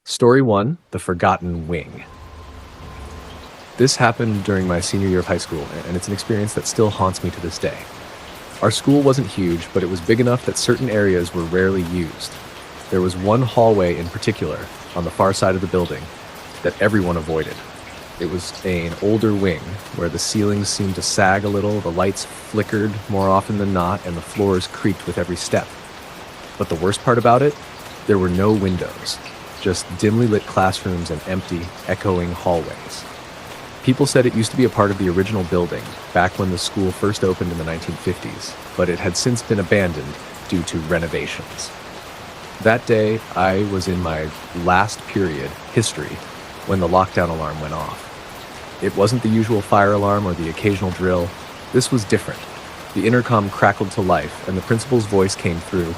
Story 1: The Forgotten Wing. This happened during my senior year of high school, and it's an experience that still haunts me to this day. Our school wasn't huge, but it was big enough that certain areas were rarely used. There was one hallway in particular, on the far side of the building, that everyone avoided. It was an older wing, where the ceilings seemed to sag a little, the lights flickered more often than not, and the floors creaked with every step. But the worst part about it? There were no windows. Just dimly lit classrooms and empty, echoing hallways. People said it used to be a part of the original building, back when the school first opened in the 1950s, but it had since been abandoned due to renovations. That day, I was in my last period, history, when the lockdown alarm went off. It wasn't the usual fire alarm or the occasional drill. This was different. The intercom crackled to life, and the principal's voice came through,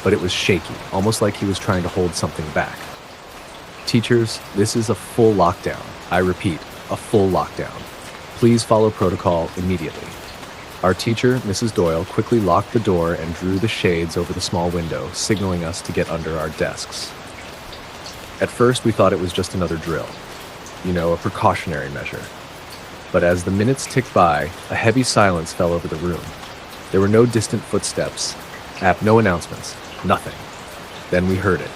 but it was shaky, almost like he was trying to hold something back. Teachers, this is a full lockdown. I repeat, a full lockdown. Please follow protocol immediately. Our teacher, Mrs. Doyle, quickly locked the door and drew the shades over the small window, signaling us to get under our desks. At first, we thought it was just another drill. A precautionary measure. But as the minutes ticked by, a heavy silence fell over the room. There were no distant footsteps, no announcements. Nothing. Then we heard it.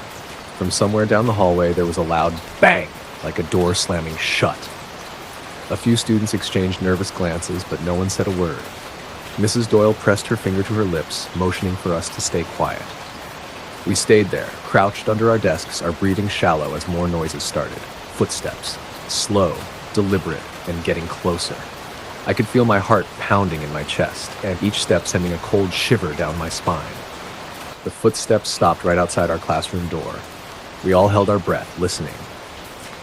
From somewhere down the hallway, there was a loud bang, like a door slamming shut. A few students exchanged nervous glances, but no one said a word. Mrs. Doyle pressed her finger to her lips, motioning for us to stay quiet. We stayed there, crouched under our desks, our breathing shallow as more noises started. Footsteps. Slow, deliberate, and getting closer. I could feel my heart pounding in my chest, and each step sending a cold shiver down my spine. The footsteps stopped right outside our classroom door. We all held our breath, listening.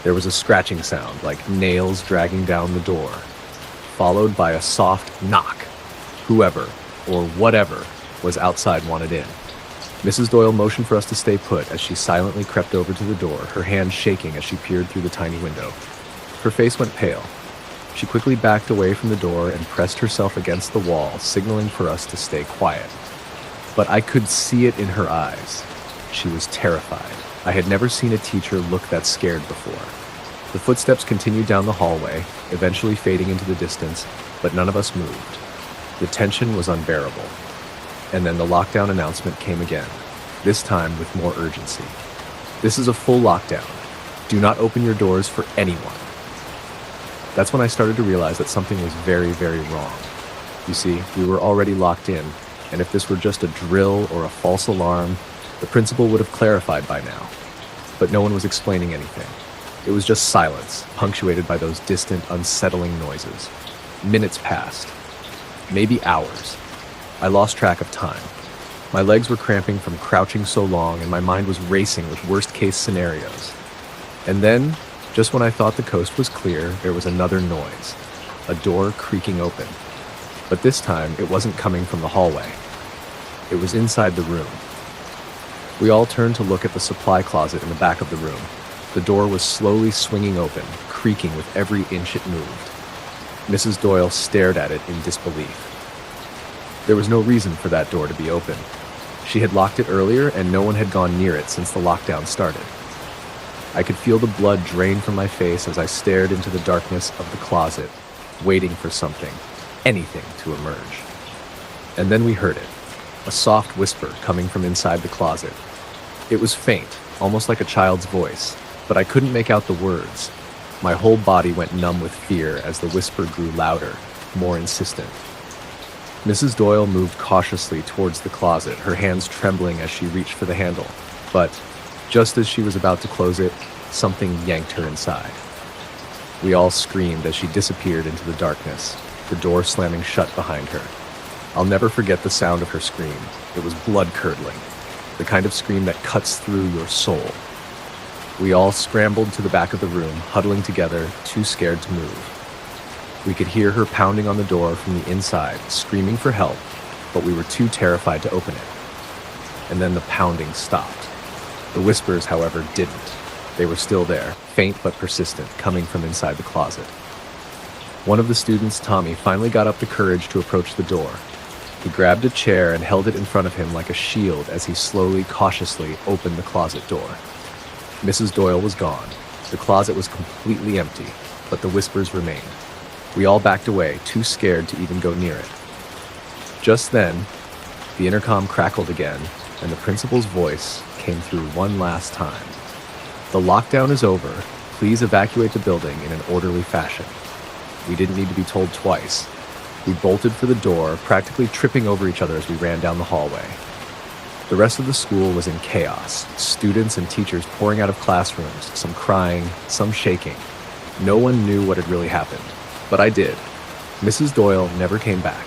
There was a scratching sound, like nails dragging down the door, followed by a soft knock. Whoever, or whatever, was outside wanted in. Mrs. Doyle motioned for us to stay put as she silently crept over to the door, her hand shaking as she peered through the tiny window. Her face went pale. She quickly backed away from the door and pressed herself against the wall, signaling for us to stay quiet. But I could see it in her eyes. She was terrified. I had never seen a teacher look that scared before. The footsteps continued down the hallway, eventually fading into the distance, but none of us moved. The tension was unbearable. And then the lockdown announcement came again, this time with more urgency. This is a full lockdown. Do not open your doors for anyone. That's when I started to realize that something was very, very wrong. You see, we were already locked in, and if this were just a drill or a false alarm, the principal would have clarified by now. But no one was explaining anything. It was just silence, punctuated by those distant, unsettling noises. Minutes passed. Maybe hours. I lost track of time. My legs were cramping from crouching so long, and my mind was racing with worst-case scenarios. And then, just when I thought the coast was clear, there was another noise. A door creaking open. But this time, it wasn't coming from the hallway. It was inside the room. We all turned to look at the supply closet in the back of the room. The door was slowly swinging open, creaking with every inch it moved. Mrs. Doyle stared at it in disbelief. There was no reason for that door to be open. She had locked it earlier, and no one had gone near it since the lockdown started. I could feel the blood drain from my face as I stared into the darkness of the closet, waiting for something, anything to emerge. And then we heard it, a soft whisper coming from inside the closet. It was faint, almost like a child's voice, but I couldn't make out the words. My whole body went numb with fear as the whisper grew louder, more insistent. Mrs. Doyle moved cautiously towards the closet, her hands trembling as she reached for the handle. But just as she was about to close it, something yanked her inside. We all screamed as she disappeared into the darkness, the door slamming shut behind her. I'll never forget the sound of her scream. It was blood-curdling, the kind of scream that cuts through your soul. We all scrambled to the back of the room, huddling together, too scared to move. We could hear her pounding on the door from the inside, screaming for help, but we were too terrified to open it. And then the pounding stopped. The whispers, however, didn't. They were still there, faint but persistent, coming from inside the closet. One of the students, Tommy, finally got up the courage to approach the door. He grabbed a chair and held it in front of him like a shield as he slowly, cautiously opened the closet door. Mrs. Doyle was gone. The closet was completely empty, but the whispers remained. We all backed away, too scared to even go near it. Just then, the intercom crackled again, and the principal's voice came through one last time. "The lockdown is over. Please evacuate the building in an orderly fashion." We didn't need to be told twice. We bolted for the door, practically tripping over each other as we ran down the hallway. The rest of the school was in chaos, students and teachers pouring out of classrooms, some crying, some shaking. No one knew what had really happened, but I did. Mrs. Doyle never came back.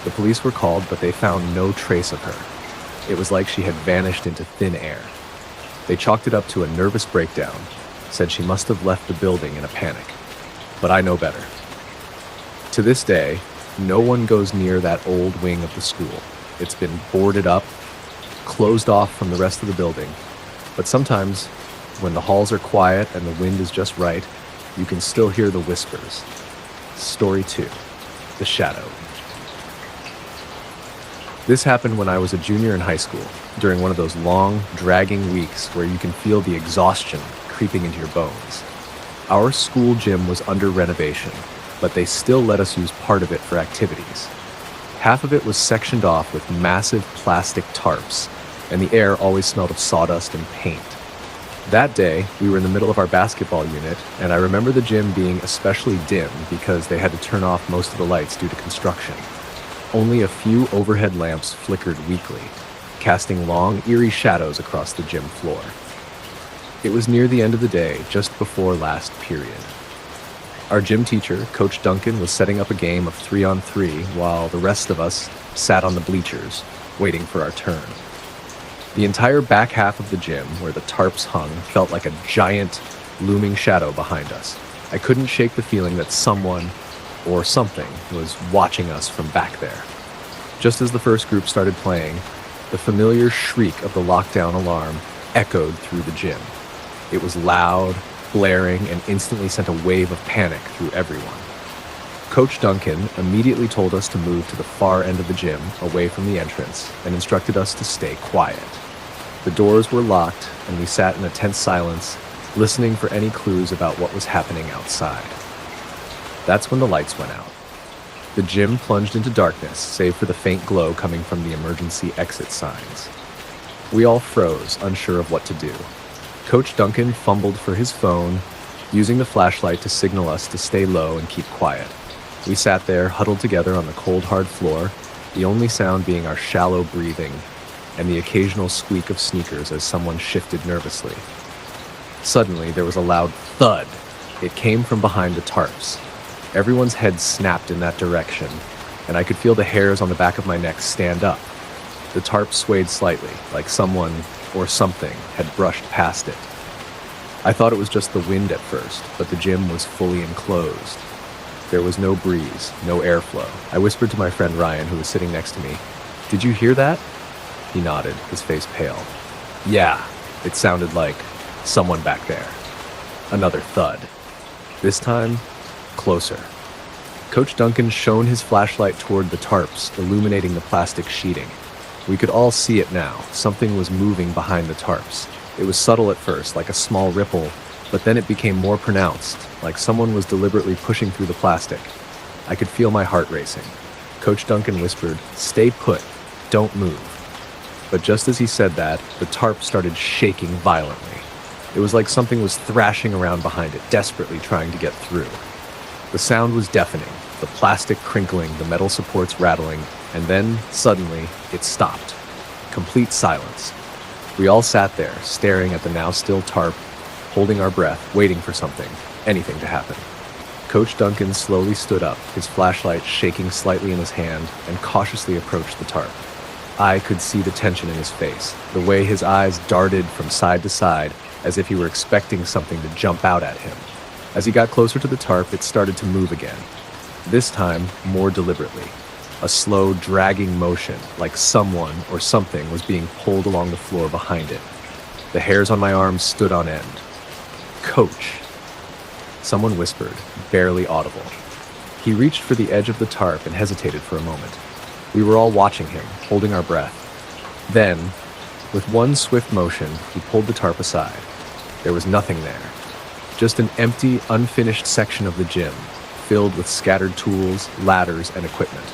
The police were called, but they found no trace of her. It was like she had vanished into thin air. They chalked it up to a nervous breakdown, said she must have left the building in a panic. But I know better. To this day, no one goes near that old wing of the school. It's been boarded up, closed off from the rest of the building. But sometimes, when the halls are quiet and the wind is just right, you can still hear the whispers. Story 2, The Shadow. This happened when I was a junior in high school, during one of those long, dragging weeks where you can feel the exhaustion creeping into your bones. Our school gym was under renovation, but they still let us use part of it for activities. Half of it was sectioned off with massive plastic tarps, and the air always smelled of sawdust and paint. That day, we were in the middle of our basketball unit, and I remember the gym being especially dim because they had to turn off most of the lights due to construction. Only a few overhead lamps flickered weakly, casting long, eerie shadows across the gym floor. It was near the end of the day, just before last period. Our gym teacher, Coach Duncan, was setting up a game of 3-on-3 while the rest of us sat on the bleachers, waiting for our turn. The entire back half of the gym, where the tarps hung, felt like a giant, looming shadow behind us. I couldn't shake the feeling that someone, or something, was watching us from back there. Just as the first group started playing, the familiar shriek of the lockdown alarm echoed through the gym. It was loud, blaring, and instantly sent a wave of panic through everyone. Coach Duncan immediately told us to move to the far end of the gym, away from the entrance, and instructed us to stay quiet. The doors were locked, and we sat in a tense silence, listening for any clues about what was happening outside. That's when the lights went out. The gym plunged into darkness, save for the faint glow coming from the emergency exit signs. We all froze, unsure of what to do. Coach Duncan fumbled for his phone, using the flashlight to signal us to stay low and keep quiet. We sat there, huddled together on the cold, hard floor, the only sound being our shallow breathing and the occasional squeak of sneakers as someone shifted nervously. Suddenly, there was a loud thud. It came from behind the tarps. Everyone's head snapped in that direction, and I could feel the hairs on the back of my neck stand up. The tarp swayed slightly, like someone or something had brushed past it. I thought it was just the wind at first, but the gym was fully enclosed. There was no breeze, no airflow. I whispered to my friend Ryan, who was sitting next to me, "Did you hear that?" He nodded, his face pale. "Yeah, it sounded like someone back there." Another thud. This time, closer. Coach Duncan shone his flashlight toward the tarps, illuminating the plastic sheeting. We could all see it now. Something was moving behind the tarps. It was subtle at first, like a small ripple, but then it became more pronounced, like someone was deliberately pushing through the plastic. I could feel my heart racing. Coach Duncan whispered, "Stay put, don't move." But just as he said that, the tarp started shaking violently. It was like something was thrashing around behind it, desperately trying to get through. The sound was deafening, the plastic crinkling, the metal supports rattling, and then, suddenly, it stopped. Complete silence. We all sat there, staring at the now still tarp, holding our breath, waiting for something, anything to happen. Coach Duncan slowly stood up, his flashlight shaking slightly in his hand, and cautiously approached the tarp. I could see the tension in his face, the way his eyes darted from side to side, as if he were expecting something to jump out at him. As he got closer to the tarp, it started to move again. This time, more deliberately. A slow, dragging motion, like someone or something was being pulled along the floor behind it. The hairs on my arms stood on end. "Coach," someone whispered, barely audible. He reached for the edge of the tarp and hesitated for a moment. We were all watching him, holding our breath. Then, with one swift motion, he pulled the tarp aside. There was nothing there. Just an empty, unfinished section of the gym, filled with scattered tools, ladders, and equipment.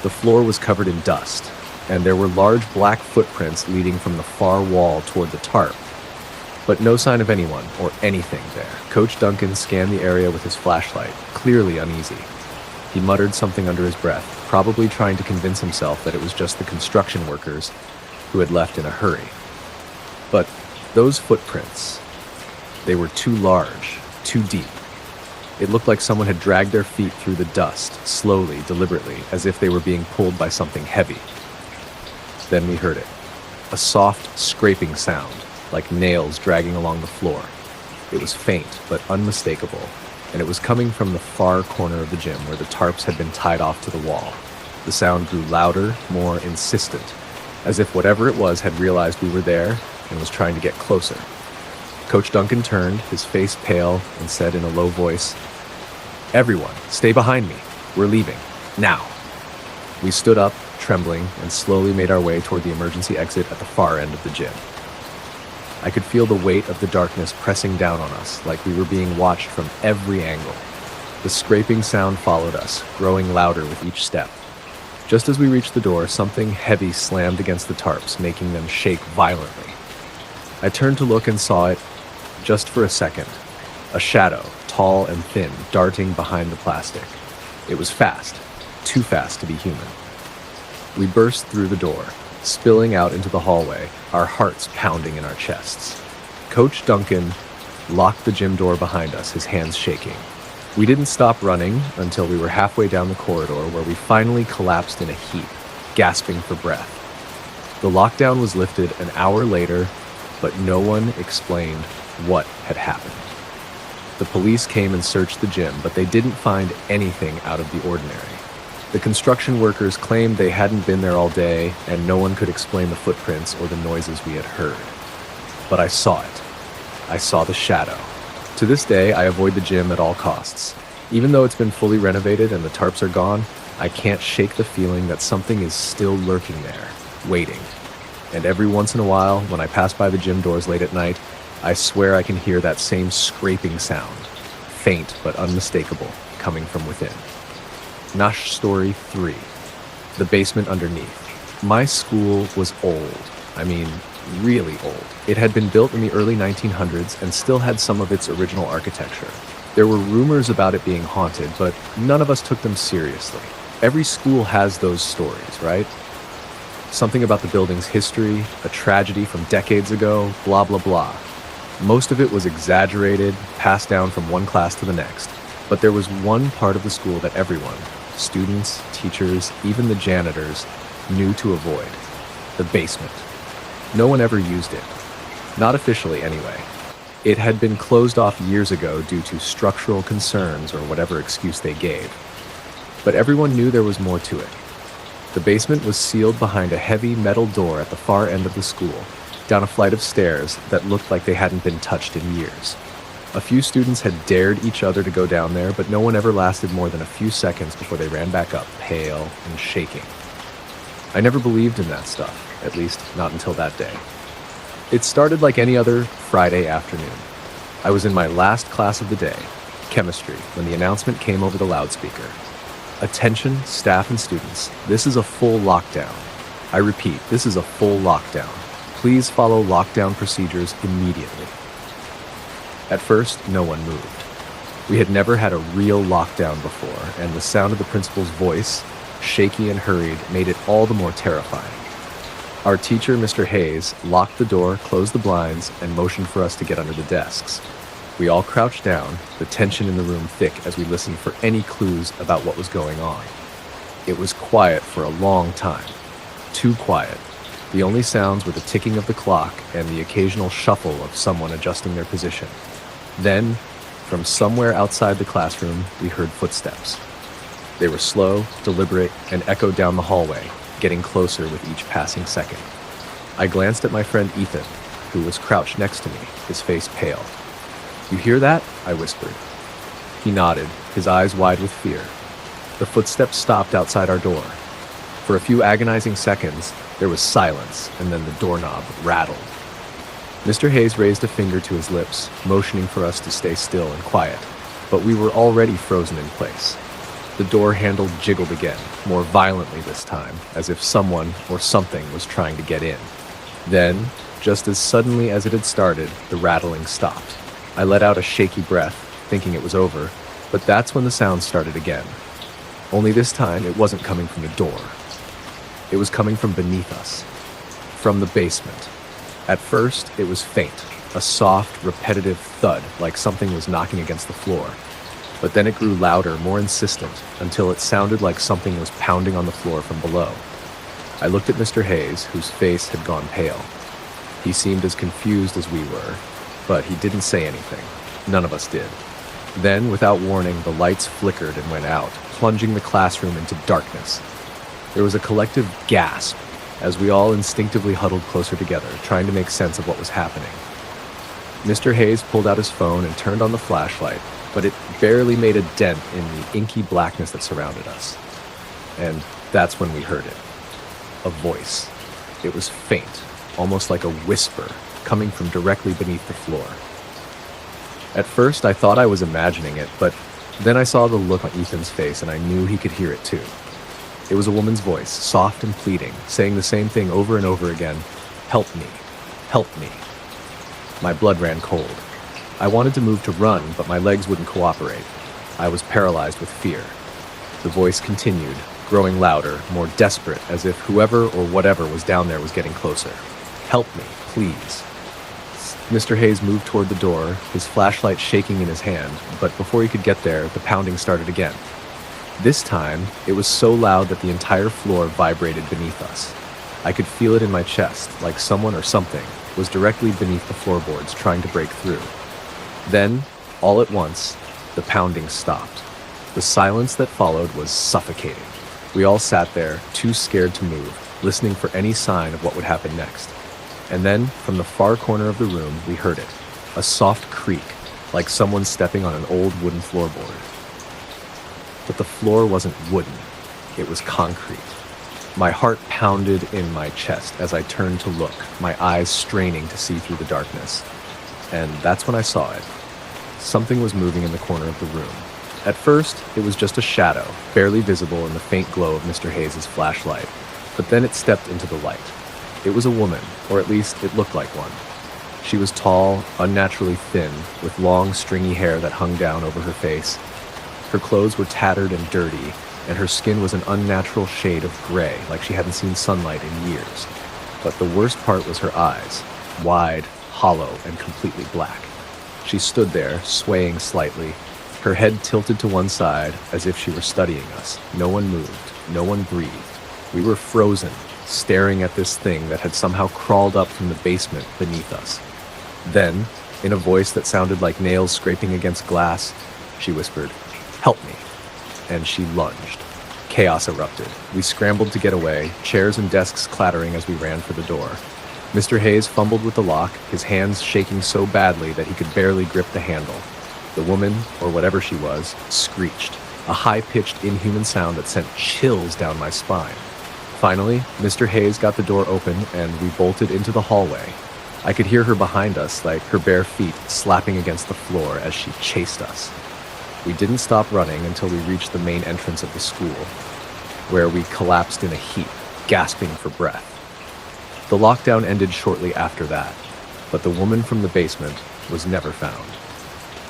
The floor was covered in dust, and there were large black footprints leading from the far wall toward the tarp. But no sign of anyone or anything there. Coach Duncan scanned the area with his flashlight, clearly uneasy. He muttered something under his breath, probably trying to convince himself that it was just the construction workers who had left in a hurry. But those footprints, they were too large, too deep. It looked like someone had dragged their feet through the dust, slowly, deliberately, as if they were being pulled by something heavy. Then we heard it. A soft, scraping sound, like nails dragging along the floor. It was faint, but unmistakable, and it was coming from the far corner of the gym where the tarps had been tied off to the wall. The sound grew louder, more insistent, as if whatever it was had realized we were there and was trying to get closer. Coach Duncan turned, his face pale, and said in a low voice, "Everyone, stay behind me. We're leaving. Now." We stood up, trembling, and slowly made our way toward the emergency exit at the far end of the gym. I could feel the weight of the darkness pressing down on us, like we were being watched from every angle. The scraping sound followed us, growing louder with each step. Just as we reached the door, something heavy slammed against the tarps, making them shake violently. I turned to look and saw it, just for a second, a shadow, tall and thin, darting behind the plastic. It was fast, too fast to be human. We burst through the door, spilling out into the hallway, our hearts pounding in our chests. Coach Duncan locked the gym door behind us, his hands shaking. We didn't stop running until we were halfway down the corridor, where we finally collapsed in a heap, gasping for breath. The lockdown was lifted an hour later, but no one explained what had happened. The police came and searched the gym, but they didn't find anything out of the ordinary. The construction workers claimed they hadn't been there all day, and no one could explain the footprints or the noises we had heard. But I saw it. I saw the shadow. To this day, I avoid the gym at all costs. Even though it's been fully renovated and the tarps are gone, I can't shake the feeling that something is still lurking there, waiting. And every once in a while, when I pass by the gym doors late at night, I swear I can hear that same scraping sound, faint but unmistakable, coming from within. Nash Story 3. The basement underneath. My school was old. I mean, really old. It had been built in the early 1900s and still had some of its original architecture. There were rumors about it being haunted, but none of us took them seriously. Every school has those stories, right? Something about the building's history, a tragedy from decades ago, blah, blah, blah. Most of it was exaggerated, passed down from one class to the next. But there was one part of the school that everyone, students, teachers, even the janitors, knew to avoid: the basement. No one ever used it. Not officially, anyway. It had been closed off years ago due to structural concerns or whatever excuse they gave. But everyone knew there was more to it. The basement was sealed behind a heavy metal door at the far end of the school, down a flight of stairs that looked like they hadn't been touched in years. A few students had dared each other to go down there, but no one ever lasted more than a few seconds before they ran back up, pale and shaking. I never believed in that stuff, at least not until that day. It started like any other Friday afternoon. I was in my last class of the day, chemistry, when the announcement came over the loudspeaker. Attention, staff and students, this is a full lockdown. I repeat, this is a full lockdown. Please follow lockdown procedures immediately. At first, no one moved. We had never had a real lockdown before, and the sound of the principal's voice, shaky and hurried, made it all the more terrifying. Our teacher, Mr. Hayes, locked the door, closed the blinds, and motioned for us to get under the desks. We all crouched down, the tension in the room thick as we listened for any clues about what was going on. It was quiet for a long time. Too quiet. The only sounds were the ticking of the clock and the occasional shuffle of someone adjusting their position. Then, from somewhere outside the classroom, we heard footsteps. They were slow, deliberate, and echoed down the hallway, getting closer with each passing second. I glanced at my friend Ethan, who was crouched next to me, his face pale. "You hear that?" I whispered. He nodded, his eyes wide with fear. The footsteps stopped outside our door. For a few agonizing seconds, there was silence, and then the doorknob rattled. Mr. Hayes raised a finger to his lips, motioning for us to stay still and quiet, but we were already frozen in place. The door handle jiggled again, more violently this time, as if someone or something was trying to get in. Then, just as suddenly as it had started, the rattling stopped. I let out a shaky breath, thinking it was over, but that's when the sound started again. Only this time, it wasn't coming from the door. It was coming from beneath us, from the basement. At first, it was faint, a soft, repetitive thud like something was knocking against the floor. But then it grew louder, more insistent, until it sounded like something was pounding on the floor from below. I looked at Mr. Hayes, whose face had gone pale. He seemed as confused as we were, but he didn't say anything. None of us did. Then, without warning, the lights flickered and went out, plunging the classroom into darkness. There was a collective gasp as we all instinctively huddled closer together, trying to make sense of what was happening. Mr. Hayes pulled out his phone and turned on the flashlight, but it barely made a dent in the inky blackness that surrounded us. And that's when we heard it. A voice. It was faint, almost like a whisper, coming from directly beneath the floor. At first, I thought I was imagining it, but then I saw the look on Ethan's face and I knew he could hear it too. It was a woman's voice, soft and pleading, saying the same thing over and over again. Help me. Help me. My blood ran cold. I wanted to move to run, but my legs wouldn't cooperate. I was paralyzed with fear. The voice continued, growing louder, more desperate, as if whoever or whatever was down there was getting closer. Help me, please. Mr. Hayes moved toward the door, his flashlight shaking in his hand, but before he could get there, the pounding started again. This time, it was so loud that the entire floor vibrated beneath us. I could feel it in my chest, like someone or something was directly beneath the floorboards trying to break through. Then, all at once, the pounding stopped. The silence that followed was suffocating. We all sat there, too scared to move, listening for any sign of what would happen next. And then, from the far corner of the room, we heard it, a soft creak, like someone stepping on an old wooden floorboard. But the floor wasn't wooden, it was concrete. My heart pounded in my chest as I turned to look, my eyes straining to see through the darkness. And that's when I saw it. Something was moving in the corner of the room. At first, it was just a shadow, barely visible in the faint glow of Mr. Hayes' flashlight, but then it stepped into the light. It was a woman, or at least it looked like one. She was tall, unnaturally thin, with long, stringy hair that hung down over her face. Her clothes were tattered and dirty, and her skin was an unnatural shade of gray, like she hadn't seen sunlight in years. But the worst part was her eyes, wide, hollow, and completely black. She stood there, swaying slightly, her head tilted to one side as if she were studying us. No one moved, no one breathed. We were frozen, staring at this thing that had somehow crawled up from the basement beneath us. Then, in a voice that sounded like nails scraping against glass, she whispered, "Help me." And she lunged. Chaos erupted. We scrambled to get away, chairs and desks clattering as we ran for the door. Mr. Hayes fumbled with the lock, his hands shaking so badly that he could barely grip the handle. The woman, or whatever she was, screeched, a high-pitched, inhuman sound that sent chills down my spine. Finally, Mr. Hayes got the door open and we bolted into the hallway. I could hear her behind us, like her bare feet slapping against the floor as she chased us. We didn't stop running until we reached the main entrance of the school, where we collapsed in a heap, gasping for breath. The lockdown ended shortly after that, but the woman from the basement was never found.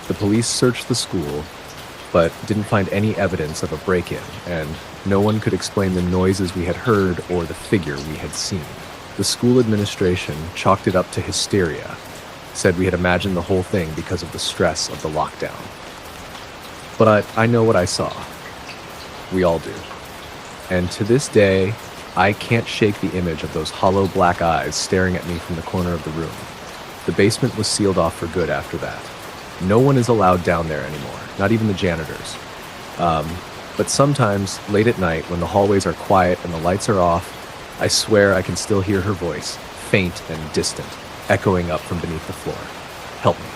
The police searched the school, but didn't find any evidence of a break-in, and no one could explain the noises we had heard or the figure we had seen. The school administration chalked it up to hysteria, said we had imagined the whole thing because of the stress of the lockdown. But I know what I saw. We all do. And to this day, I can't shake the image of those hollow black eyes staring at me from the corner of the room. The basement was sealed off for good after that. No one is allowed down there anymore, not even the janitors. But sometimes, late at night, when the hallways are quiet and the lights are off, I swear I can still hear her voice, faint and distant, echoing up from beneath the floor. Help me.